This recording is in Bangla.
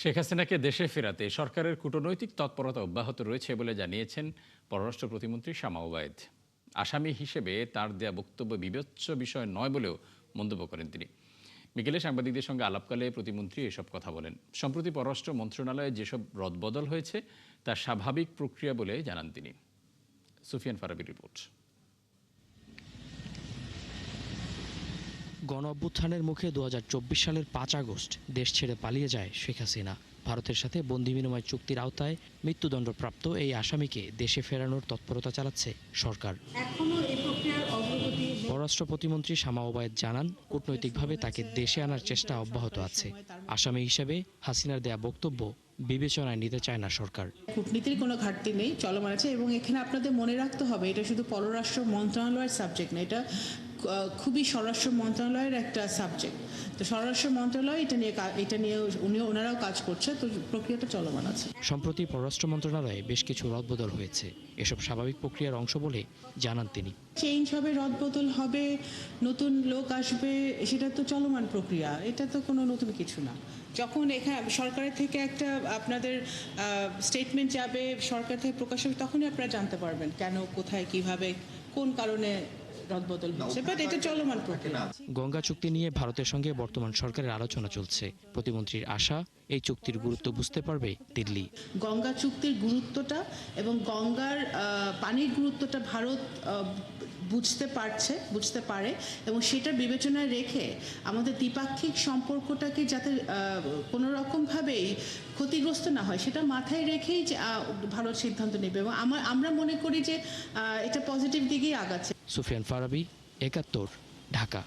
শেখ হাসিনাকে দেশে ফেরাতে সরকারের কূটনৈতিক তৎপরতা অব্যাহত রয়েছে বলে জানিয়েছেন পররাষ্ট্র প্রতিমন্ত্রী শামা ওবায়েদ। আসামি হিসেবে তার দেয়া বক্তব্য বিবেচ্য বিষয় নয় বলেও মন্তব্য করেন তিনি। বিকেলে সাংবাদিকদের সঙ্গে আলাপকালে প্রতিমন্ত্রী এসব কথা বলেন। সম্প্রতি পররাষ্ট্র মন্ত্রণালয়ে যেসব রদবদল হয়েছে তা স্বাভাবিক প্রক্রিয়া বলে জানান তিনি। সুফিয়ান ফারাবির রিপোর্ট। গণ অভ্যুত্থানের মুখে 2024 সালের 5 আগস্ট দেশ ছেড়ে পালিয়ে যায় শেখ হাসিনা। ভারতের সাথে বন্দি বিনিময় চুক্তির আওতায় মৃত্যুদণ্ডপ্রাপ্ত এই আসামিকে দেশে ফেরানোর তৎপরতা চালাচ্ছে সরকার। পররাষ্ট্র প্রতিমন্ত্রী শামা ওবায়েদ জানান, কূটনৈতিকভাবে তাকে দেশে আনার চেষ্টা অব্যাহত আছে। আসামি হিসেবে হাসিনার দেয়া বক্তব্য বিবেচনায় নিতে চায় না সরকার। কূটনীতির কোনো ঘাটতি নেই, চলমান আছে। এবং এখানে আপনাদের মনে রাখতে হবে, এটা শুধু পররাষ্ট্র মন্ত্রণালয়ের সাবজেক্ট না, এটা খুবই স্বরাষ্ট্র মন্ত্রণালয়ের একটা সাবজেক্ট। তো স্বরাষ্ট্র মন্ত্রণালয় এটা নিয়ে ওনারাও কাজ করছে, তো প্রক্রিয়াটা চলমান আছে। সম্প্রতি পররাষ্ট্র মন্ত্রণালয়ে বেশ কিছু রদবদল হয়েছে, এসব স্বাভাবিক প্রক্রিয়ার অংশ বলে জানান তিনি। চেঞ্জ হবে, রদবদল হবে, নতুন লোক আসবে, সেটা তো চলমান প্রক্রিয়া, এটা তো কোনো নতুন কিছু না। যখন এখানে সরকারের থেকে একটা আপনাদের স্টেটমেন্ট যাবে, সরকার থেকে প্রকাশ হবে, তখনই আপনারা জানতে পারবেন কেন, কোথায়, কিভাবে, কোন কারণে রদবদল হচ্ছে। বাট এটা চলমান প্রক্রিয়া। গঙ্গা চুক্তি নিয়ে ভারতের সঙ্গে বর্তমান সরকারের আলোচনা চলছে। প্রতিমন্ত্রীর আশা, এই চুক্তির গুরুত্ব বুঝতে পারবে দিল্লি। গঙ্গা চুক্তির গুরুত্বটা এবং গঙ্গার পানির গুরুত্বটা ভারত বুঝতে পারে এবং সেটা বিবেচনায় রেখে আমাদের দ্বিপাক্ষিক সম্পর্কটাকে যাতে কোনো রকমভাবেই ক্ষতিগ্রস্ত না হয়, সেটা মাথায় রেখেই যে ভারত সিদ্ধান্ত নেবে। এবং আমরা মনে করি যে এটা পজিটিভ দিকেই আগাচ্ছে। সুফিয়ান ফারাবি, ৭১, ঢাকা।